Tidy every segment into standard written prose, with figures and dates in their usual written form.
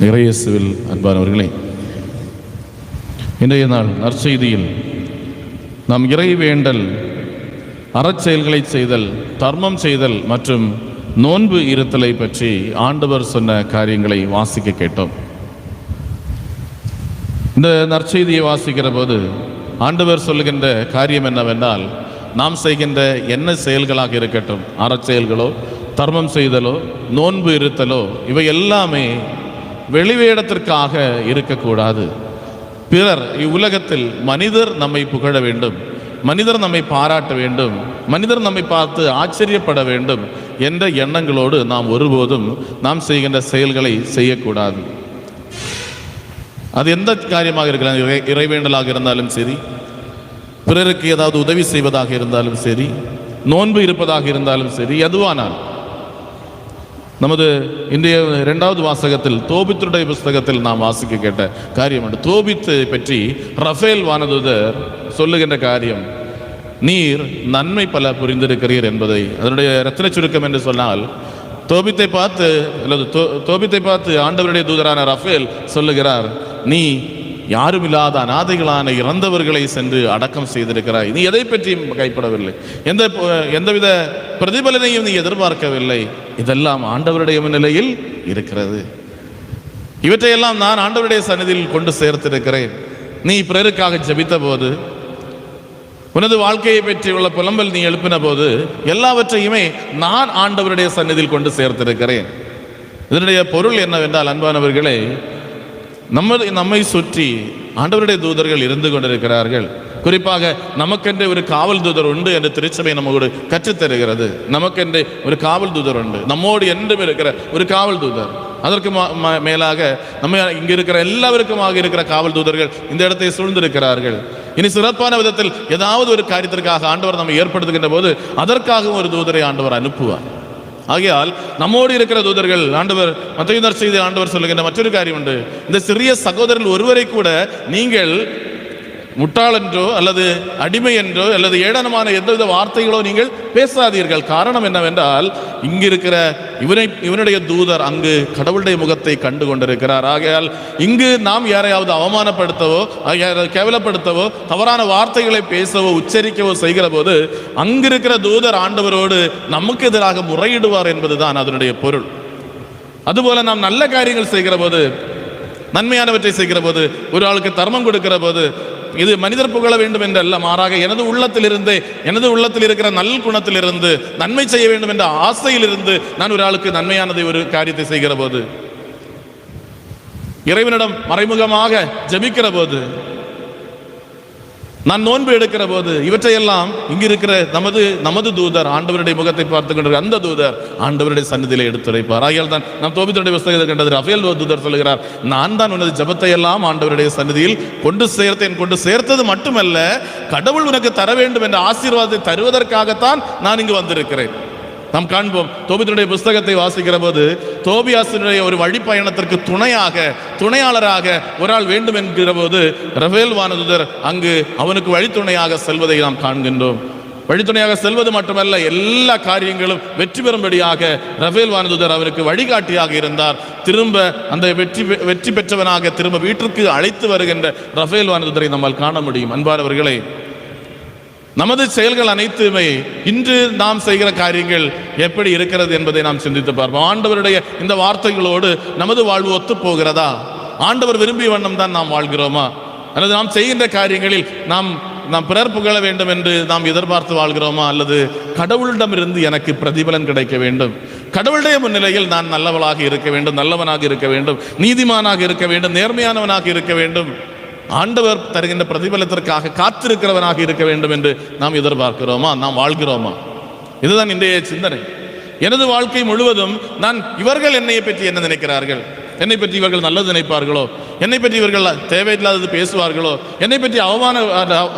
இறையேசுவில் அன்பானவர்களே, இன்றைய நாள் நற்செய்தியில் நாம் இறைவேண்டல், அறச்செயல்களை செய்தல், தர்மம் செய்தல் மற்றும் நோன்பு இருத்தலை பற்றி ஆண்டவர் சொன்ன காரியங்களை வாசிக்க கேட்டோம். இந்த நற்செய்தியை வாசிக்கிற போது ஆண்டவர் சொல்லுகின்ற காரியம் என்னவென்றால், நாம் செய்கின்ற என்ன செயல்களாக இருக்கட்டும், அறச்செயல்களோ தர்மம் செய்தலோ நோன்பு இருத்தலோ, இவை எல்லாமே வெளிவேடத்திற்காக இருக்கக்கூடாது. பிறர் இவ்வுலகத்தில் மனிதர் நம்மை புகழ வேண்டும், மனிதர் நம்மை பாராட்ட வேண்டும், மனிதர் நம்மை பார்த்து ஆச்சரியப்பட வேண்டும் என்ற எண்ணங்களோடு நாம் ஒருபோதும் நாம் செய்கின்ற செயல்களை செய்யக்கூடாது. அது எந்த காரியமாக இருக்கலாம், இறைவேண்டலாக இருந்தாலும் சரி, பிறருக்கு ஏதாவது உதவி செய்வதாக இருந்தாலும் சரி, நோன்பு இருப்பதாக இருந்தாலும் சரி, எதுவானால். நமது இன்றைய 2வது வாசகத்தில் தோபித்துடைய புஸ்தகத்தில் நாம் வாசிக்க கேட்ட காரியம் உண்டு. தோபித்து பற்றி ரஃபேல் வானதூதர் சொல்லுகின்ற காரியம், நீர் நன்மை பல புரிந்திருக்கிறீர் என்பதை, அதனுடைய ரத்தின சுருக்கம் என்று சொன்னால், தோபித்தை பார்த்து ஆண்டவருடைய தூதரான ரஃபேல் சொல்லுகிறார், நீ யாரும் இல்லாத அநாதைகளான இறந்தவர்களை சென்று அடக்கம் செய்திருக்கிறாய். நீ எதை பற்றியும் கைப்படவில்லை, எந்தவித பிரதிபலனையும் நீ எதிர்பார்க்கவில்லை. இதெல்லாம் ஆண்டவருடைய நிலையில் இருக்கிறது. இவற்றையெல்லாம் நான் ஆண்டவருடைய சந்நிதியில் கொண்டு சேர்த்திருக்கிறேன். நீ பிறருக்காக ஜெபித்த போது, உனது வாழ்க்கையை பற்றி உள்ள புலம்பல் நீ எழுப்பின போது, எல்லாவற்றையுமே நான் ஆண்டவருடைய சந்நிதியில் கொண்டு சேர்த்திருக்கிறேன். இதனுடைய பொருள் என்னவென்றால், அன்பானவர்களே, நம்மை சுற்றி ஆண்டவருடைய தூதர்கள் இருந்து கொண்டிருக்கிறார்கள். குறிப்பாக நமக்கென்று ஒரு காவல் தூதர் உண்டு என்று திருச்சபை நம்மோடு கற்றுத்தருகிறது. நமக்கென்று ஒரு காவல் தூதர் உண்டு, நம்மோடு என்றும் இருக்கிற ஒரு காவல் தூதர். அதற்கு மேலாக நம்ம இங்கு இருக்கிற எல்லாருக்குமாக இருக்கிற காவல் தூதர்கள் இந்த இடத்தை சூழ்ந்திருக்கிறார்கள். இனி சிறப்பான விதத்தில் ஏதாவது ஒரு காரியத்திற்காக ஆண்டவர் நம்மை ஏற்படுத்துகின்ற போது அதற்காகவும் ஒரு தூதரை ஆண்டவர் அனுப்புவார். ஆகையால் நம்மோடு இருக்கிற தூதர்கள், ஆண்டவர் மத்தேயு நற்செய்தியில் ஆண்டவர் சொல்லுகின்ற மற்றொரு காரியம் உண்டு. இந்த சிறிய சகோதரர்கள் ஒருவரை கூட நீங்கள் முட்டாள் என்றோ அல்லது அடிமை என்றோ அல்லது ஏளனமான எந்தவித வார்த்தைகளோ நீங்கள் பேசாதீர்கள். காரணம் என்னவென்றால், இங்கிருக்கிற இவனுடைய தூதர் அங்கு கடவுளுடைய முகத்தை கண்டு கொண்டிருக்கிறார். ஆகையால் இங்கு நாம் யாரையாவது அவமானப்படுத்தவோ கேவலப்படுத்தவோ தவறான வார்த்தைகளை பேசவோ உச்சரிக்கவோ செய்கிற போது அங்கிருக்கிற தூதர் ஆண்டவரோடு நமக்கு எதிராக முறையிடுவார் என்பதுதான் அதனுடைய பொருள். அதுபோல நாம் நல்ல காரியங்கள் செய்கிற போது, நன்மையானவற்றை செய்கிற போது, ஒரு ஆளுக்கு தர்மம் கொடுக்கிற போது, இது மனிதர் புகழ வேண்டும் என்று அல்ல, மாறாக எனது உள்ளத்தில் இருக்கிற நல் குணத்திலிருந்து நன்மை செய்ய வேண்டும் என்ற ஆசையிலிருந்து நான் ஒரு ஆளுக்கு நன்மையானதை ஒரு காரியத்தை செய்கிற போது, இறைவனிடம் மறைமுகமாக ஜெபிக்கிற போது, நான் நோன்பு எடுக்கிற போது, இவற்றையெல்லாம் இங்கிருக்கிற நமது தூதர் ஆண்டவருடைய முகத்தை பார்த்து கொண்டிருக்கிற அந்த தூதர் ஆண்டவருடைய சந்நிதியிலே எடுத்துரைப்பார். ஆகையால் தான் நாம் தோபித்துடைய புஸ்தகத்தை கண்டது. ரஃபேல் தூதர் சொல்லுகிறார், நான் தான் உனது ஜெபத்தை எல்லாம் ஆண்டவருடைய சந்நிதியில் கொண்டு சேர்த்தது மட்டுமல்ல, கடவுள் உனக்கு தர வேண்டும் என்ற ஆசீர்வாதத்தை தருவதற்காகத்தான் நான் இங்கு வந்திருக்கிறேன். நாம் காண்போம், தோபித்துடைய புஸ்தகத்தை வாசிக்கிற போது தோபியாசினுடைய ஒரு வழிப்பயணத்திற்கு துணையாளராக ஒரு ஆள் வேண்டும் என்கிற போது ரஃபேல் வானதூதர் அங்கு அவனுக்கு வழித்துணையாக செல்வதை நாம் காண்கின்றோம். வழித்துணையாக செல்வது மட்டுமல்ல, எல்லா காரியங்களும் வெற்றி பெறும்படியாக ரஃபேல் வானதூதர் அவருக்கு வழிகாட்டியாக இருந்தார். திரும்ப அந்த வெற்றி பெற்றவனாக திரும்ப வீட்டிற்கு அழைத்து வருகின்ற ரஃபேல் வானதூதரை நம்மால் காண முடியும். அன்பானவர்களே, நமது செயல்கள் அனைத்துமே இன்று நாம் செய்கிற காரியங்கள் எப்படி இருக்கிறது என்பதை நாம் சிந்தித்து பார்ப்போம். ஆண்டவருடைய இந்த வார்த்தைகளோடு நமது வாழ்வு ஒத்து போகிறதா? ஆண்டவர் விரும்பிய வண்ணம் தான் நாம் வாழ்கிறோமா? அல்லது நாம் செய்கின்ற காரியங்களில் நாம் பிறர் புகழ வேண்டும் என்று நாம் எதிர்பார்த்து வாழ்கிறோமா? அல்லது கடவுளிடமிருந்து எனக்கு பிரதிபலன் கிடைக்க வேண்டும், கடவுளுடைய முன்னிலையில் நான் நல்லவனாக இருக்க வேண்டும், நல்லவனாக இருக்க வேண்டும், நீதிமானாக இருக்க வேண்டும், நேர்மையானவனாக இருக்க வேண்டும், ஆண்டவர் தருகின்ற பிரதிபலத்திற்காக காத்திருக்கிறவனாக இருக்க வேண்டும் என்று நாம் எதிர்பார்க்கிறோமா? நாம் வாழ்கிறோமா? இதுதான் இன்றைய சிந்தனை. எனது வாழ்க்கை முழுவதும் நான் இவர்கள் என்னை பற்றி என்ன நினைக்கிறார்கள், என்னை பற்றி இவர்கள் நல்லது நினைப்பார்களோ, என்னை பற்றி இவர்கள் தேவையில்லாதது பேசுவார்களோ, என்னை பற்றி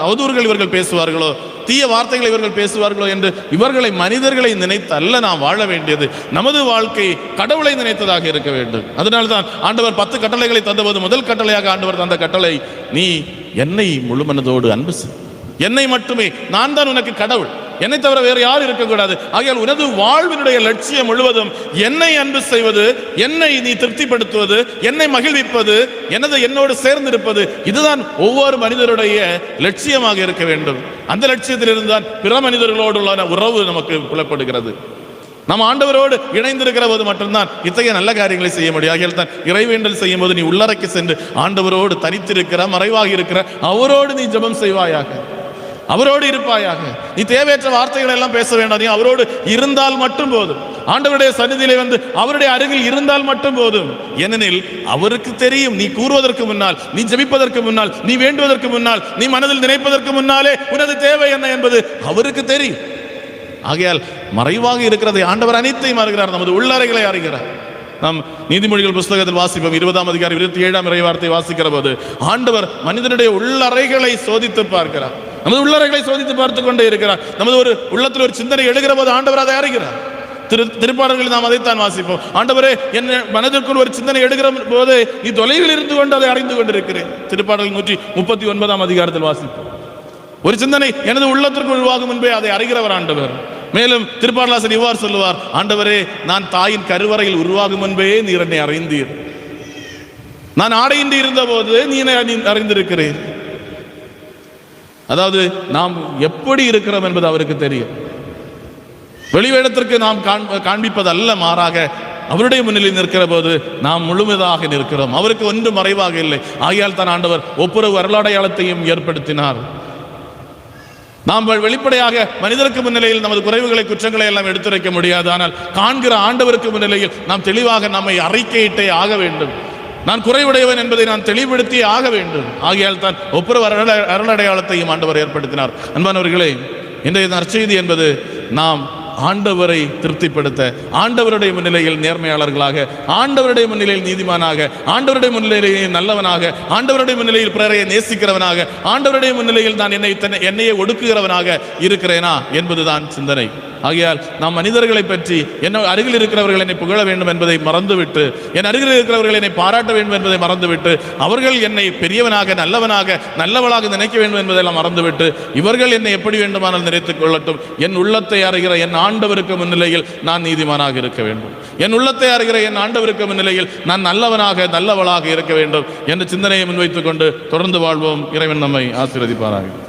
அவதூறுகள் இவர்கள் பேசுவார்களோ, தீய வார்த்தைகளை இவர்கள் பேசுவார்களோ என்று இவர்களை மனிதர்களை நினைத்து அல்ல நாம் வாழ வேண்டியது. நமது வாழ்க்கை கடவுளை நினைத்ததாக இருக்க வேண்டும். அதனால்தான் ஆண்டவர் 10 கட்டளைகளை தந்தபோது முதல் கட்டளையாக ஆண்டவர் தந்த கட்டளை, நீ என்னை முழுமனதோடு அன்பு செய், என்னை மட்டுமே, நான் தான் உனக்கு கடவுள், என்னை தவிர வேறு யாரும் இருக்கக்கூடாது. ஆகையால் உனது வாழ்வினுடைய லட்சியம் முழுவதும் என்னை அன்பு செய்வது, என்னை நீ திருப்திப்படுத்துவது, என்னை மகிழ்விப்பது, என்னோடு சேர்ந்திருப்பது, இதுதான் ஒவ்வொரு மனிதருடைய லட்சியமாக இருக்க வேண்டும். அந்த லட்சியத்தில் இருந்தால் பிற மனிதர்களோடு உள்ள உறவு நமக்கு புலப்படுகிறது. நாம் ஆண்டவரோடு இணைந்திருக்கிற போது மட்டும்தான் இத்தகைய நல்ல காரியங்களை செய்ய முடியும். ஆகியால் தான் இறைவேண்டல் செய்யும் போது நீ உள்ளறைக்கு சென்று ஆண்டவரோடு தனித்திருக்கிற, மறைவாக இருக்கிற அவரோடு நீ ஜெபம் செய்வாயாக, அவரோடு இருப்பாயாக. நீ தேவையற்ற வார்த்தைகள் எல்லாம் பேச வேண்டாம். நீ அவரோடு இருந்தால் மட்டும் போதும். ஆண்டவருடைய சந்நிதியிலே வந்து அவருடைய அருகில் இருந்தால் மட்டும் போதும். ஏனெனில் அவருக்கு தெரியும், நீ கூறுவதற்கு முன்னால், நீ ஜெபிப்பதற்கு முன்னால், நீ வேண்டுவதற்கு முன்னால், நீ மனதில் நினைப்பதற்கு முன்னாலே உனது தேவை என்ன என்பது அவருக்கு தெரியும். ஆகையால் மறைவாக இருக்கிறதை ஆண்டவர் அனைத்தையும் அறிகிறார், நமது உள்ளறைகளை அறிகிறார். நாம் நீதிமொழிகள் புஸ்தகத்தில் வாசிப்போம் 20ஆம் அதிகாரம் 27ஆம் இறைவார்த்தை வாசிக்கிற போது ஆண்டவர் மனிதனுடைய உள்ளறைகளை சோதித்து பார்க்கிறார். நமது உள்ளறைகளை சோதித்து பார்த்து கொண்டே இருக்கிறார். நமது ஒரு உள்ளத்தில் ஒரு சிந்தனை எழுகிற போது ஆண்டவர் அதை அறிகிறார். திருப்பாடல்களில் நாம் அதைத்தான் வாசிப்போம். ஆண்டவரே, என் மனதிற்குள் ஒரு சிந்தனை எடுக்கிற போது நீ தொலைவில் இருந்து கொண்டு அதை அறிந்து கொண்டிருக்கிறேன். திருப்பாடல் 139ஆம் அதிகாரத்தில் வாசிப்போம். ஒரு சிந்தனை எனது உள்ளத்திற்கு உருவாகும் முன்பே அதை அறிகிறவர் ஆண்டவர். மேலும் திருப்பாடலாசிரியர் இவ்வாறு சொல்லுவார், ஆண்டவரே, நான் தாயின் கருவறையில் உருவாகும் முன்பே நீர் என்னை அறிந்தீர். நான் ஆடையின்றி இருந்த போது நீ என்னை அறிந்திருக்கிறேன். அதாவது நாம் எப்படி இருக்கிறோம் என்பது அவருக்கு தெரியும். வெளிவேடத்திற்கு நாம் காண்பிப்பது அல்ல, மாறாக அவருடைய முன்னிலையில் நிற்கிற போது நாம் முழுமையாக நிற்கிறோம். அவருக்கு ஒன்று மறைவாக இல்லை. ஆகையால் தான் ஆண்டவர் ஒப்புரவு அருளடையாளத்தையும் ஏற்படுத்தினார். நாம் வெளிப்படையாக மனிதருக்கு முன்னிலையில் நமது குறைவுகளை, குற்றங்களை எல்லாம் எடுத்துரைக்க முடியாது. ஆனால் காண்கிற ஆண்டவருக்கு முன்னிலையில் நாம் தெளிவாக நம்மை அறிக்கையிட்டே ஆக வேண்டும். நான் குறைவுடையவன் என்பதை நான் தெளிவுபடுத்தி ஆக வேண்டும். ஆகையால் தான் ஒப்புரவு அருளடையாளத்தையும் ஆண்டவர் ஏற்படுத்தினார். அன்பானவர்களே, இன்றைய நற்செய்தி என்பது நாம் ஆண்டவரை திருப்திப்படுத்த, ஆண்டவருடைய முன்னிலையில் நேர்மையாளர்களாக, ஆண்டவருடைய முன்னிலையில் நீதிமானாக, ஆண்டவருடைய முன்னிலையில் நல்லவனாக, ஆண்டவருடைய முன்னிலையில் பிறரை நேசிக்கிறவனாக, ஆண்டவருடைய முன்னிலையில் நான் என்னையே ஒடுக்குகிறவனாக இருக்கிறேனா என்பதுதான் சிந்தனை. ஆகையால் நாம் மனிதர்களை பற்றி, என்ன அருகில் இருக்கிறவர்கள் என்னை புகழ வேண்டும் என்பதை மறந்துவிட்டு, என் அருகில் இருக்கிறவர்கள் என்னை பாராட்ட வேண்டும் என்பதை மறந்துவிட்டு, அவர்கள் என்னை பெரியவனாக, நல்லவனாக, நல்லவளாக நினைக்க வேண்டும் என்பதெல்லாம் மறந்துவிட்டு, இவர்கள் என்னை எப்படி வேண்டுமானால் நினைத்துக் கொள்ளட்டும், என் உள்ளத்தை அறிகிற என் ஆண்டவருக்கு முன்னிலையில் நான் நீதிமானாக இருக்க வேண்டும், என் உள்ளத்தை அறிகிற என் ஆண்டவருக்கு முன்னிலையில் நான் நல்லவனாக, நல்லவளாக இருக்க வேண்டும் என்ற சிந்தனையை முன்வைத்துக் கொண்டு தொடர்ந்து வாழ்வோம். இறைவன் நம்மை ஆசீர்வதிப்பாராக.